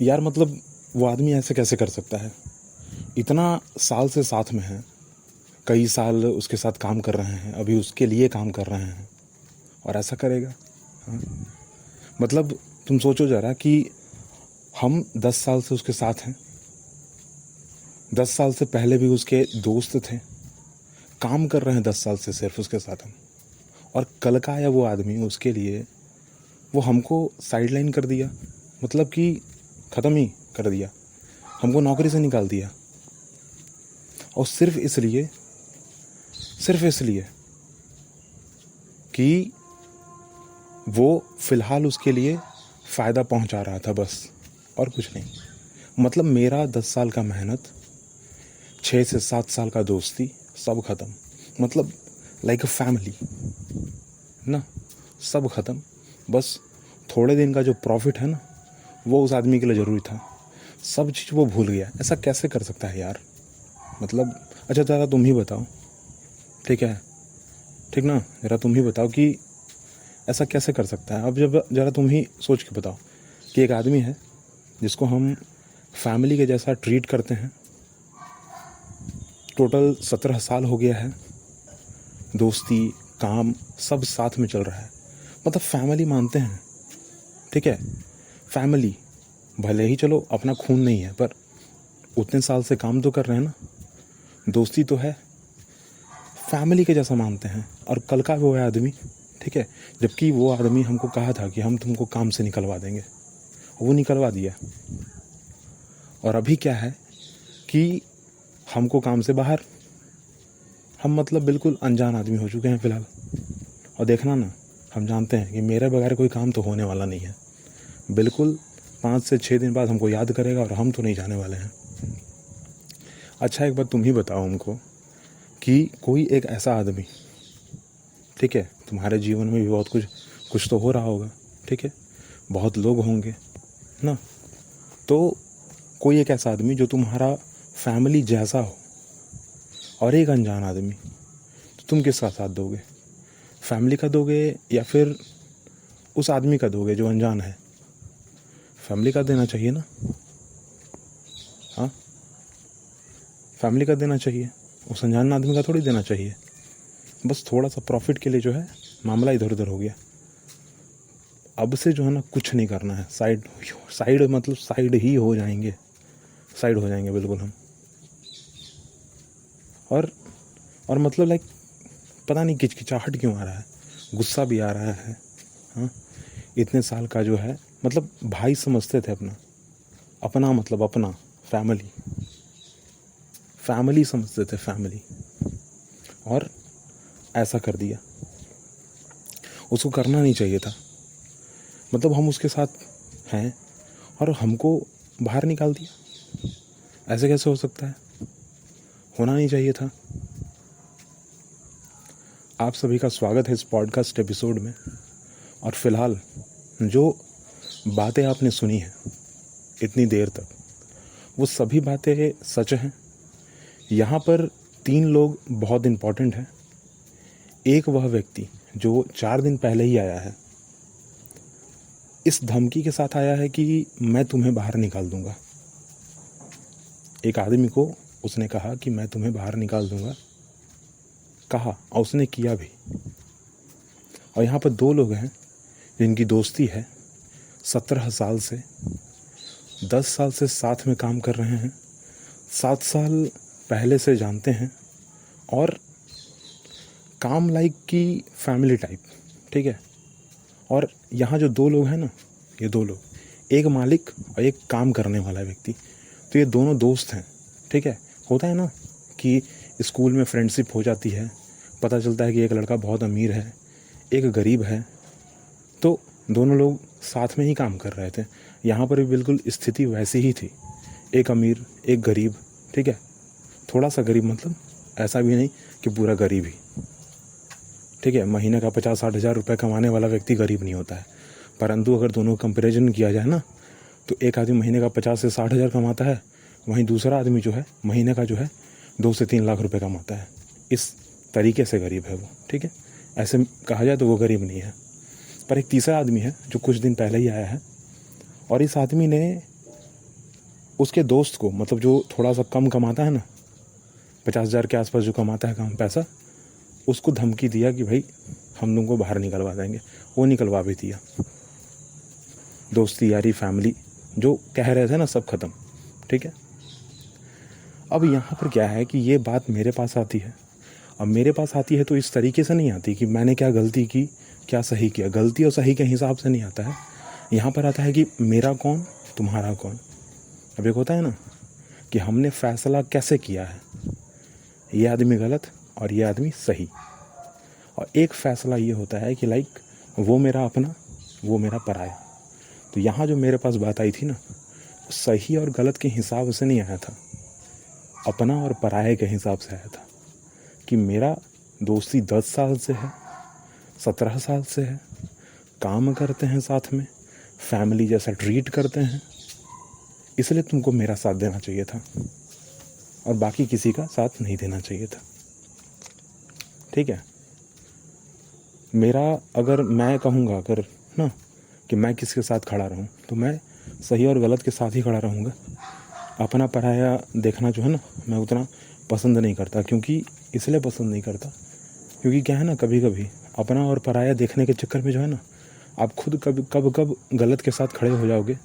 यार मतलब वो आदमी ऐसे कैसे कर सकता है? इतना साल से साथ में है, कई साल उसके साथ काम कर रहे हैं, अभी उसके लिए काम कर रहे हैं और ऐसा करेगा? हाँ, मतलब तुम सोचो जरा कि हम 10 साल से उसके साथ हैं, 10 साल से पहले भी उसके दोस्त थे, काम कर रहे हैं 10 साल से सिर्फ उसके साथ हम, और कल का आया वो आदमी उसके लिए वो हमको साइडलाइन कर दिया, मतलब कि ख़त्म ही कर दिया, हमको नौकरी से निकाल दिया। और सिर्फ इसलिए कि वो फ़िलहाल उसके लिए फ़ायदा पहुंचा रहा था बस, और कुछ नहीं। मतलब मेरा 10 साल का मेहनत, 6 से 7 साल का दोस्ती, सब ख़त्म। मतलब लाइक अ फैमिली ना, सब ख़त्म। बस थोड़े दिन का जो प्रॉफिट है ना, वो उस आदमी के लिए ज़रूरी था, सब चीज़ वो भूल गया। ऐसा कैसे कर सकता है यार? मतलब अच्छा ज़रा तुम ही बताओ, ठीक है, ठीक ना, ज़रा तुम ही बताओ कि ऐसा कैसे कर सकता है? अब जब ज़रा तुम ही सोच के बताओ कि एक आदमी है जिसको हम फैमिली के जैसा ट्रीट करते हैं, टोटल 17 साल हो गया है, दोस्ती काम सब साथ में चल रहा है, मतलब फैमिली मानते हैं, ठीक है, फैमिली, भले ही चलो अपना खून नहीं है पर उतने साल से काम तो कर रहे हैं ना, दोस्ती तो है, फैमिली के जैसा मानते हैं। और कल का वो है आदमी, ठीक है, जबकि वो आदमी हमको कहा था कि हम तुमको काम से निकलवा देंगे, वो निकलवा दिया। और अभी क्या है कि हमको काम से बाहर, हम मतलब बिल्कुल अनजान आदमी हो चुके हैं फ़िलहाल। और देखना ना, हम जानते हैं कि मेरे बगैर कोई काम तो होने वाला नहीं है, बिल्कुल 5 से 6 दिन बाद हमको याद करेगा और हम तो नहीं जाने वाले हैं। अच्छा एक बात तुम ही बताओ हमको कि कोई एक ऐसा आदमी, ठीक है, तुम्हारे जीवन में भी बहुत कुछ तो हो रहा होगा, ठीक है, बहुत लोग होंगे ना, तो कोई एक ऐसा आदमी जो तुम्हारा फैमिली जैसा हो और एक अनजान आदमी, तो तुम किसका साथ दोगे? फैमिली का दोगे या फिर उस आदमी का दोगे जो अनजान है? फैमिली का देना चाहिए ना, हाँ, फैमिली का देना चाहिए, उस अनजान आदमी का थोड़ी देना चाहिए। बस थोड़ा सा प्रॉफिट के लिए जो है मामला इधर उधर हो गया। अब से जो है ना कुछ नहीं करना है, साइड साइड मतलब साइड ही हो जाएंगे, साइड हो जाएंगे बिल्कुल हम। और मतलब लाइक पता नहीं किचकिचाहट क्यों आ रहा है, गुस्सा भी आ रहा है। हाँ, इतने साल का जो है मतलब भाई समझते थे अपना, अपना मतलब अपना फैमिली, फैमिली समझते थे फैमिली, और ऐसा कर दिया। उसको करना नहीं चाहिए था, मतलब हम उसके साथ हैं और हमको बाहर निकाल दिया, ऐसे कैसे हो सकता है? होना नहीं चाहिए था। आप सभी का स्वागत है इस पॉडकास्ट एपिसोड में। और फिलहाल जो बातें आपने सुनी हैं इतनी देर तक, वो सभी बातें सच हैं। यहाँ पर 3 लोग बहुत इम्पॉर्टेंट हैं। एक वह व्यक्ति जो 4 दिन पहले ही आया है, इस धमकी के साथ आया है कि मैं तुम्हें बाहर निकाल दूंगा। एक आदमी को उसने कहा कि मैं तुम्हें बाहर निकाल दूंगा, कहा, और उसने किया भी। और यहाँ पर 2 लोग हैं जिनकी दोस्ती है 17 साल से, 10 साल से साथ में काम कर रहे हैं, 7 साल पहले से जानते हैं, और काम लाइक की फैमिली टाइप, ठीक है। और यहाँ जो 2 लोग हैं ना, ये 2 लोग, एक मालिक और एक काम करने वाला व्यक्ति, तो ये दोनों दोस्त हैं, ठीक है। होता है ना कि स्कूल में फ्रेंडशिप हो जाती है, पता चलता है कि एक लड़का बहुत अमीर है, एक गरीब है, तो दोनों लोग साथ में ही काम कर रहे थे। यहाँ पर भी बिल्कुल स्थिति वैसी ही थी, एक अमीर एक गरीब, ठीक है, थोड़ा सा गरीब, मतलब ऐसा भी नहीं कि पूरा गरीब ही, ठीक है। महीने का 50-60 हज़ार रुपये कमाने वाला व्यक्ति गरीब नहीं होता है, परंतु अगर दोनों कंपेरिजन किया जाए ना, तो एक आदमी महीने का 50 से 60 हज़ार कमाता है, वहीं दूसरा आदमी जो है महीने का जो है 2 से 3 लाख रुपए कमाता है। इस तरीके से गरीब है वो, ठीक है। ऐसे कहा जाए तो वो गरीब नहीं है। पर एक तीसरा आदमी है जो कुछ दिन पहले ही आया है, और इस आदमी ने उसके दोस्त को, मतलब जो थोड़ा सा कम कमाता है ना, 50,000 के आसपास जो कमाता है कम पैसा, उसको धमकी दिया कि भाई हम तुमको बाहर निकलवा देंगे। वो निकलवा भी दिया। दोस्ती यारी फैमिली जो कह रहे थे ना, सब खत्म। ठीक है। अब यहाँ पर क्या है कि ये बात मेरे पास आती है। अब मेरे पास आती है तो इस तरीके से नहीं आती कि मैंने क्या गलती की, क्या सही किया। गलती और सही के हिसाब से नहीं आता है। यहाँ पर आता है कि मेरा कौन, तुम्हारा कौन। अब एक होता है ना कि हमने फैसला कैसे किया है, ये आदमी गलत और ये आदमी सही। और एक फैसला ये होता है कि लाइक वो मेरा अपना, वो मेरा पराया। तो यहाँ जो मेरे पास बात आई थी ना, सही और गलत के हिसाब से नहीं आया था, अपना और पराये के हिसाब से आया था। कि मेरा दोस्ती 10 साल से है, 17 साल से है, काम करते हैं साथ में, फैमिली जैसा ट्रीट करते हैं, इसलिए तुमको मेरा साथ देना चाहिए था और बाकी किसी का साथ नहीं देना चाहिए था। ठीक है। मेरा, अगर मैं कहूँगा अगर ना कि मैं किसके साथ खड़ा रहूँ, तो मैं सही और गलत के साथ ही खड़ा रहूँगा। अपना पराया देखना जो है ना, मैं उतना पसंद नहीं करता। क्योंकि इसलिए पसंद नहीं करता क्योंकि क्या है ना, कभी कभी अपना और पराया देखने के चक्कर में जो है ना, आप खुद कब गलत के साथ खड़े हो जाओगे,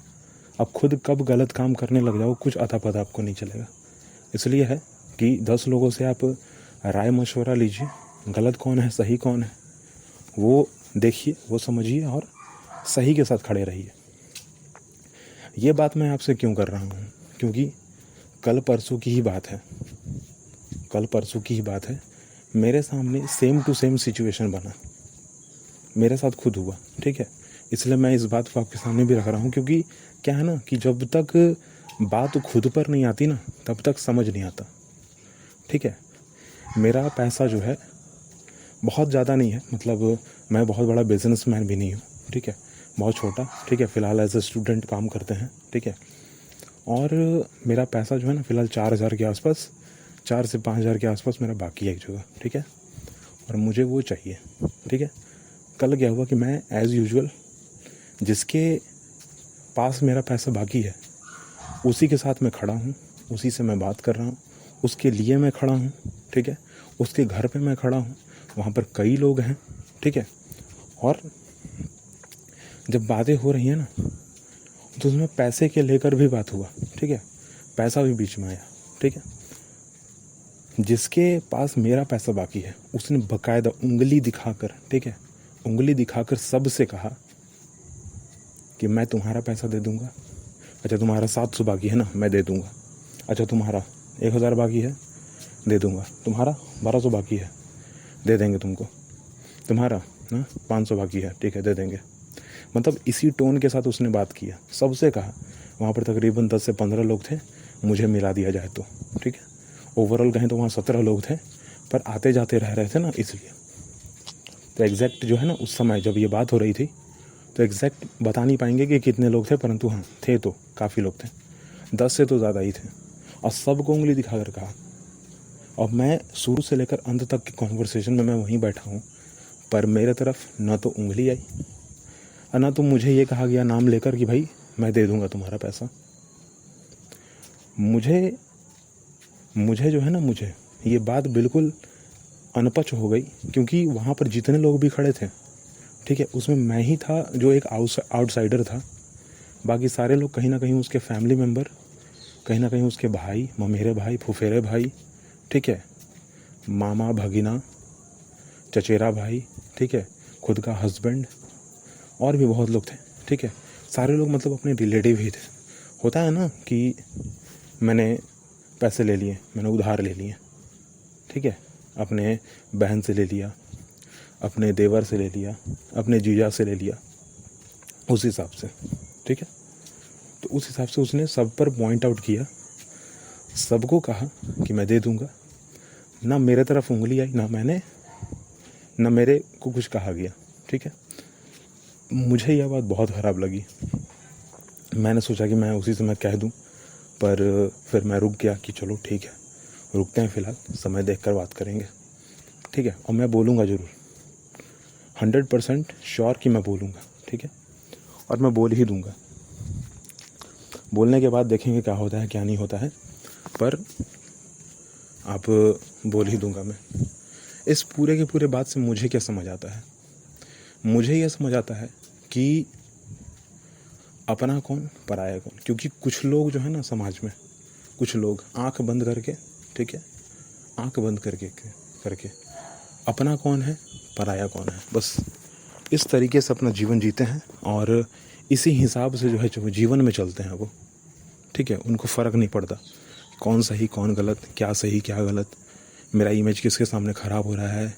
आप खुद कब गलत काम करने लग जाओ, कुछ अता पता आपको नहीं चलेगा। इसलिए है कि 10 लोगों से आप राय मशवरा लीजिए, गलत कौन है सही कौन है वो देखिए, वो समझिए और सही के साथ खड़े रहिए। ये बात मैं आपसे क्यों कर रहा हूँ, क्योंकि कल परसों की ही बात है। कल परसों की ही बात है, मेरे सामने सेम टू सेम सिचुएशन बना, मेरे साथ खुद हुआ। ठीक है। इसलिए मैं इस बात को आपके सामने भी रख रहा हूँ, क्योंकि क्या है ना कि जब तक बात खुद पर नहीं आती ना, तब तक समझ नहीं आता। ठीक है। मेरा पैसा जो है बहुत ज़्यादा नहीं है, मतलब मैं बहुत बड़ा बिजनेसमैन भी नहीं हूँ। ठीक है। बहुत छोटा। ठीक है। फ़िलहाल एज ए स्टूडेंट काम करते हैं। ठीक है। और मेरा पैसा जो है ना, फ़िलहाल 4,000 के आसपास, 4 से 5,000 के आसपास मेरा बाकी है एक जगह। ठीक है। और मुझे वो चाहिए। ठीक है। कल क्या हुआ कि मैं एज़ यूजुअल जिसके पास मेरा पैसा बाकी है उसी के साथ मैं खड़ा हूँ, उसी से मैं बात कर रहा हूँ, उसके लिए मैं खड़ा हूँ। ठीक है। उसके घर पे मैं खड़ा हूँ, वहाँ पर कई लोग हैं। ठीक है। और जब बातें हो रही हैं ना, तो उसमें पैसे के लेकर भी बात हुआ। ठीक है। पैसा भी बीच में आया। ठीक है। जिसके पास मेरा पैसा बाकी है उसने बकायदा उंगली दिखाकर, ठीक है, उंगली दिखाकर सबसे कहा कि मैं तुम्हारा पैसा दे दूंगा। अच्छा तुम्हारा 700 बाकी है ना, मैं दे दूंगा। अच्छा तुम्हारा 1,000 बाकी है, दे दूंगा। तुम्हारा 1,200 बाकी है, दे देंगे तुमको। तुम्हारा ना 500 बाकी है, ठीक है, दे देंगे। मतलब इसी टोन के साथ उसने बात किया, सबसे कहा। वहाँ पर तकरीबन 10 से 15 लोग थे, मुझे मिला दिया जाए तो। ठीक है। ओवरऑल कहें तो वहाँ 17 लोग थे, पर आते जाते रह रहे थे ना, इसलिए। तो एग्जैक्ट जो है ना, उस समय जब ये बात हो रही थी तो एग्जैक्ट बता नहीं पाएंगे कि कितने लोग थे, परंतु हाँ थे तो काफ़ी लोग थे, 10 से तो ज़्यादा ही थे। और सबको उंगली दिखाकर कहा। और मैं शुरू से लेकर अंत तक की कॉन्वर्सेशन में मैं वहीं बैठा हूँ, पर मेरे तरफ ना तो उंगली आई और ना तो मुझे ये कहा गया नाम लेकर कि भाई मैं दे दूँगा तुम्हारा पैसा। मुझे जो है ना, मुझे ये बात बिल्कुल अनपच हो गई, क्योंकि वहाँ पर जितने लोग भी खड़े थे, ठीक है, उसमें मैं ही था जो एक आउटसाइडर था। बाकी सारे लोग कहीं ना कहीं उसके फैमिली मेम्बर, कहीं ना कहीं उसके भाई, ममेरे भाई, फुफेरे भाई, ठीक है, मामा भगिना, चचेरा भाई, ठीक है, खुद का हस्बैंड, और भी बहुत लोग थे। ठीक है। सारे लोग मतलब अपने रिलेटिव ही थे। होता है ना कि मैंने पैसे ले लिए, मैंने उधार ले लिए, ठीक है, अपने बहन से ले लिया, अपने देवर से ले लिया, अपने जीजा से ले लिया, उस हिसाब से। ठीक है। तो उस हिसाब से उसने सब पर पॉइंट आउट किया, सबको कहा कि मैं दे दूंगा। ना मेरे तरफ उंगली आई, ना मेरे को कुछ कहा गया। ठीक है। मुझे यह बात बहुत ख़राब लगी। मैंने सोचा कि मैं उसी समय कह दूं, पर फिर मैं रुक गया कि चलो ठीक है, रुकते हैं, फ़िलहाल समय देखकर बात करेंगे। ठीक है। और मैं बोलूँगा ज़रूर, 100% श्योर कि मैं बोलूँगा। ठीक है। और मैं बोल ही दूँगा। बोलने के बाद देखेंगे क्या होता है क्या नहीं होता है, पर आप बोल ही दूंगा मैं। इस पूरे के पूरे बात से मुझे क्या समझ आता है? मुझे यह समझ आता है कि अपना कौन पराया कौन। क्योंकि कुछ लोग जो है ना समाज में, कुछ लोग आंख बंद करके, ठीक है, आंख बंद करके अपना कौन है पराया कौन है, बस इस तरीके से अपना जीवन जीते हैं और इसी हिसाब से जो है जो जीवन में चलते हैं वो, ठीक है। उनको फ़र्क नहीं पड़ता कौन सही कौन गलत, क्या सही क्या गलत, मेरा इमेज किसके सामने ख़राब हो रहा है,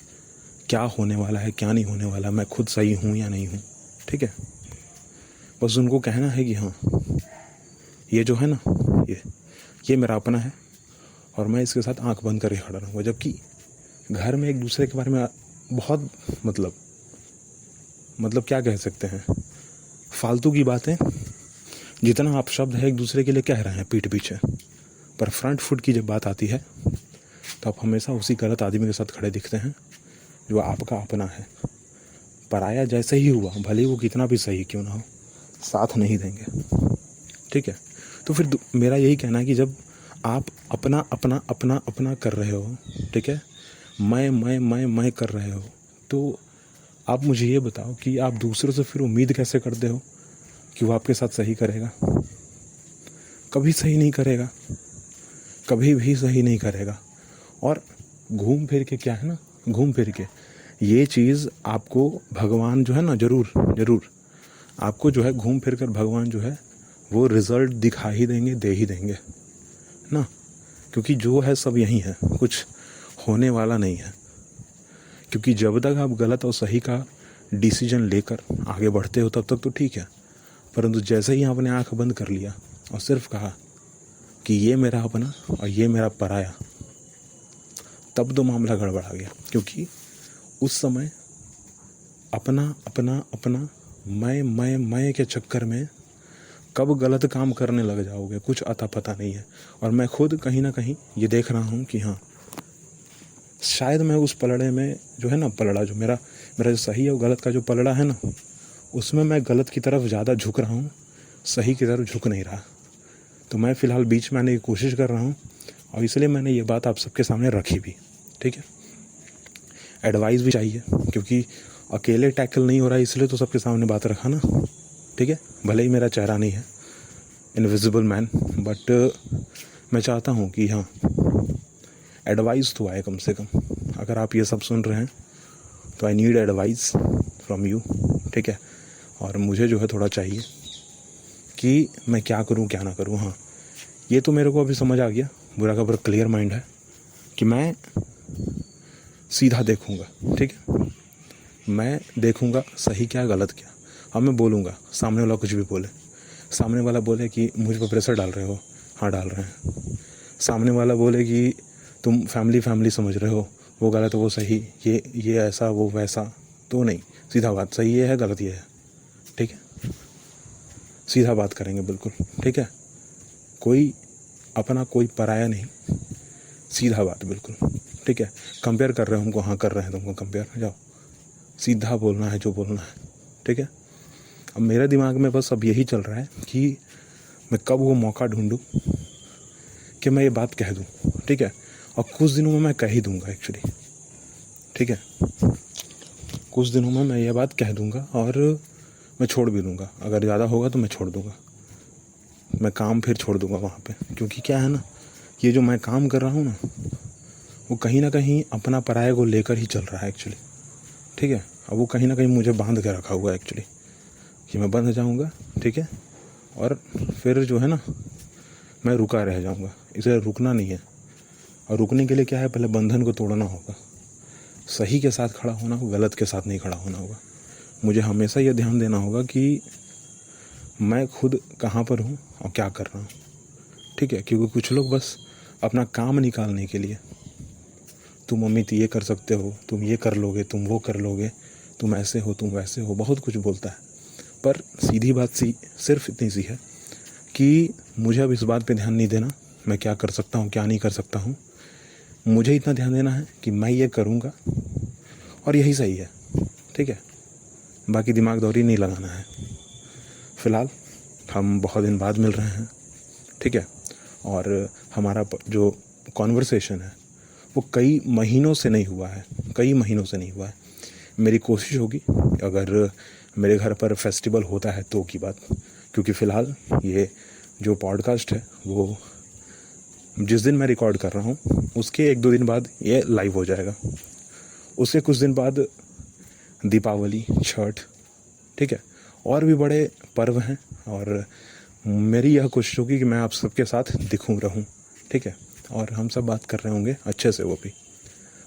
क्या होने वाला है क्या नहीं होने वाला, मैं खुद सही हूँ या नहीं हूँ, ठीक है। बस उनको कहना है कि हाँ ये जो है ना ये मेरा अपना है और मैं इसके साथ आंख बंद करके खड़ा रहूँगा। जबकि घर में एक दूसरे के बारे में बहुत मतलब क्या कह सकते हैं, फालतू की बातें, जितना आप शब्द है एक दूसरे के लिए कह रहे हैं पीठ पीछे, पर फ्रंट फुट की जब बात आती है तो आप हमेशा उसी गलत आदमी के साथ खड़े दिखते हैं जो आपका अपना है। पराया जैसे ही हुआ, भले वो कितना भी सही क्यों ना हो, साथ नहीं देंगे, ठीक है। तो फिर मेरा यही कहना है कि जब आप अपना अपना अपना अपना कर रहे हो, ठीक है, मैं कर रहे हो, तो आप मुझे ये बताओ कि आप दूसरों से फिर उम्मीद कैसे करते हो कि वो आपके साथ सही करेगा? कभी सही नहीं करेगा, कभी भी सही नहीं करेगा। और घूम फिर के क्या है ना, घूम फिर के ये चीज़ आपको भगवान जो है ना ज़रूर आपको जो है घूम फिर कर भगवान जो है वो रिज़ल्ट दिखा ही देंगे, दे ही देंगे ना। क्योंकि जो है सब यही है, कुछ होने वाला नहीं है। क्योंकि जब तक आप गलत और सही का डिसीजन लेकर आगे बढ़ते हो तब तक तो ठीक है, परंतु जैसे ही आपने आंख बंद कर लिया और सिर्फ कहा कि ये मेरा अपना और ये मेरा पराया, तब तो मामला गड़बड़ा गया। क्योंकि उस समय अपना अपना अपना मैं के चक्कर में कब गलत काम करने लग जाओगे कुछ अता पता नहीं है। और मैं खुद कहीं ना कहीं ये देख रहा हूँ कि हाँ शायद मैं उस पलड़े में जो है ना, पलड़ा जो मेरा जो सही है और गलत का जो पलड़ा है ना, उसमें मैं गलत की तरफ ज़्यादा झुक रहा हूँ, सही की तरफ झुक नहीं रहा। तो मैं फ़िलहाल बीच में आने की कोशिश कर रहा हूँ और इसलिए मैंने ये बात आप सबके सामने रखी भी, ठीक है। एडवाइस भी चाहिए क्योंकि अकेले टैकल नहीं हो रहा है, इसलिए तो सबके सामने बात रखा ना, ठीक है। भले ही मेरा चेहरा नहीं है, इनविजिबल मैन, बट मैं चाहता हूँ कि हाँ एडवाइस तो आए कम से कम। अगर आप ये सब सुन रहे हैं तो I need advice from you, ठीक है। और मुझे जो है थोड़ा चाहिए कि मैं क्या करूँ क्या ना करूँ। हाँ ये तो मेरे को अभी समझ आ गया, बुरा का बुरा क्लियर माइंड है कि मैं सीधा देखूँगा, ठीक है। मैं देखूँगा सही क्या गलत क्या। अब मैं बोलूँगा, सामने वाला कुछ भी बोले, सामने वाला बोले कि मुझ पर प्रेशर डाल रहे हो, हाँ डाल रहे हैं। सामने वाला बोले कि तुम फैमिली समझ रहे हो, वो गलत वो सही, ये ऐसा वो वैसा, तो नहीं, सीधा बात, सही ये है गलत ये है, ठीक है। सीधा बात करेंगे बिल्कुल, ठीक है। कोई अपना कोई पराया नहीं, सीधा बात बिल्कुल, ठीक है। कंपेयर कर रहे हो हमको, हाँ कर रहे हैं तुमको कंपेयर, जाओ सीधा बोलना है जो बोलना है, ठीक है। अब मेरे दिमाग में बस अब यही चल रहा है कि मैं कब वो मौका ढूंढूं कि मैं ये बात कह दूं, ठीक है। और कुछ दिनों में मैं कह ही दूंगा एक्चुअली, ठीक है। कुछ दिनों में मैं ये बात कह दूंगा और मैं छोड़ भी दूंगा। अगर ज़्यादा होगा तो मैं छोड़ दूंगा, मैं काम फिर छोड़ दूंगा वहाँ पे। क्योंकि क्या है ना, ये जो मैं काम कर रहा हूँ ना, वो कहीं ना कहीं अपना पराये को लेकर ही चल रहा है एक्चुअली, ठीक है। अब वो कहीं ना कहीं मुझे बांध के रखा हुआ है एक्चुअली कि मैं बंध जाऊँगा, ठीक है। और फिर जो है ना मैं रुका रह जाऊँगा, इसे रुकना नहीं है। और रुकने के लिए क्या है, पहले बंधन को तोड़ना होगा, सही के साथ खड़ा होना होगा, गलत के साथ नहीं खड़ा होना होगा। मुझे हमेशा ये ध्यान देना होगा कि मैं खुद कहाँ पर हूँ और क्या कर रहा हूँ, ठीक है। क्योंकि कुछ लोग बस अपना काम निकालने के लिए, तुम अमित ये कर सकते हो, तुम ये कर लोगे, तुम वो कर लोगे, तुम ऐसे हो तुम वैसे हो, बहुत कुछ बोलता है। पर सीधी बात सिर्फ इतनी सी है कि मुझे अब इस बात पे ध्यान नहीं देना मैं क्या कर सकता हूँ क्या नहीं कर सकता हूँ। मुझे इतना ध्यान देना है कि मैं ये करूँगा और यही सही है, ठीक है। बाकी दिमाग दौरी नहीं लगाना है। फ़िलहाल हम बहुत दिन बाद मिल रहे हैं, ठीक है। और हमारा जो कॉन्वर्सेशन है वो कई महीनों से नहीं हुआ है। मेरी कोशिश होगी अगर मेरे घर पर फेस्टिवल होता है तो की बात, क्योंकि फ़िलहाल ये जो पॉडकास्ट है वो जिस दिन मैं रिकॉर्ड कर रहा हूँ उसके 1-2 दिन बाद ये लाइव हो जाएगा। उसके कुछ दिन बाद दीपावली, छठ, ठीक है, और भी बड़े पर्व हैं और मेरी यह कोशिश होगी कि मैं आप सबके साथ दिखूं रहूं, ठीक है। और हम सब बात कर रहे होंगे अच्छे से, वो भी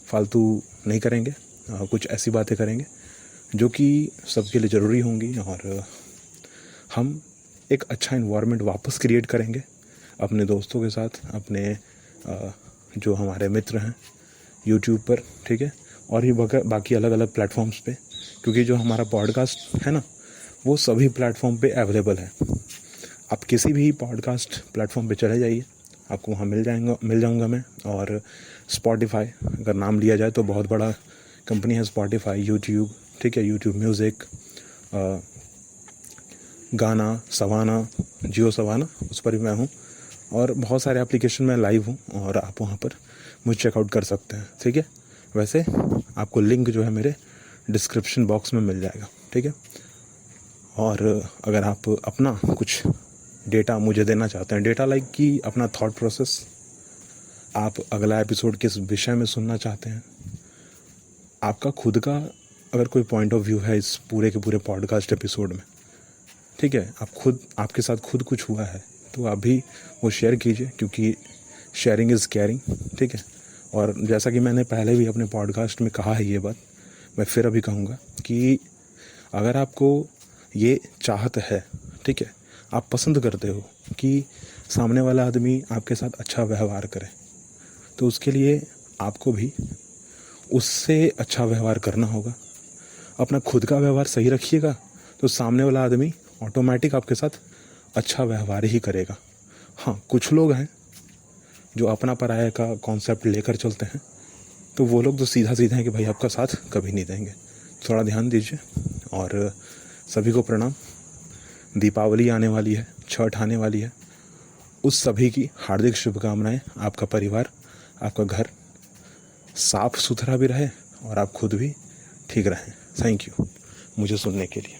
फालतू नहीं करेंगे, कुछ ऐसी बातें करेंगे जो कि सबके लिए ज़रूरी होंगी और हम एक अच्छा इन्वायरमेंट वापस क्रिएट करेंगे अपने दोस्तों के साथ, अपने जो हमारे मित्र हैं यूट्यूब पर, ठीक है, और भी बाकी अलग अलग प्लेटफॉर्म्स पे, क्योंकि जो हमारा पॉडकास्ट है ना वो सभी प्लेटफॉर्म पे अवेलेबल है। आप किसी भी पॉडकास्ट प्लेटफॉर्म पे चले जाइए, आपको वहाँ मिल जाऊँगा मैं। और स्पॉटिफाई अगर नाम लिया जाए तो बहुत बड़ा कंपनी है स्पॉटिफाई, यूट्यूब, ठीक है, यूट्यूब म्यूज़िक, गाना, सवाना, जियो सवाना, उस पर भी मैं हूँ और बहुत सारे एप्लीकेशन में लाइव हूँ और आप वहाँ पर मुझे चेकआउट कर सकते हैं, ठीक है। वैसे आपको लिंक जो है मेरे डिस्क्रिप्शन बॉक्स में मिल जाएगा, ठीक है। और अगर आप अपना कुछ डेटा मुझे देना चाहते हैं, डेटा लाइक कि अपना थॉट प्रोसेस, आप अगला एपिसोड किस विषय में सुनना चाहते हैं, आपका खुद का अगर कोई पॉइंट ऑफ व्यू है इस पूरे के पूरे पॉडकास्ट एपिसोड में, ठीक है, आपके साथ खुद कुछ हुआ है तो आप भी वो शेयर कीजिए, क्योंकि शेयरिंग इज़ केयरिंग, ठीक है। और जैसा कि मैंने पहले भी अपने पॉडकास्ट में कहा है ये बात, मैं फिर अभी कहूँगा कि अगर आपको ये चाहत है, ठीक है, आप पसंद करते हो कि सामने वाला आदमी आपके साथ अच्छा व्यवहार करे, तो उसके लिए आपको भी उससे अच्छा व्यवहार करना होगा। अपना खुद का व्यवहार सही रखिएगा तो सामने वाला आदमी ऑटोमेटिक आपके साथ अच्छा व्यवहार ही करेगा। हाँ, कुछ लोग हैं जो अपना पराया का कॉन्सेप्ट लेकर चलते हैं, तो वो लोग तो सीधा सीधा हैं कि भाई आपका साथ कभी नहीं देंगे। थोड़ा ध्यान दीजिए। और सभी को प्रणाम। दीपावली आने वाली है, छठ आने वाली है, उस सभी की हार्दिक शुभकामनाएं। आपका परिवार, आपका घर साफ सुथरा भी रहे और आप खुद भी ठीक रहें। थैंक यू मुझे सुनने के लिए।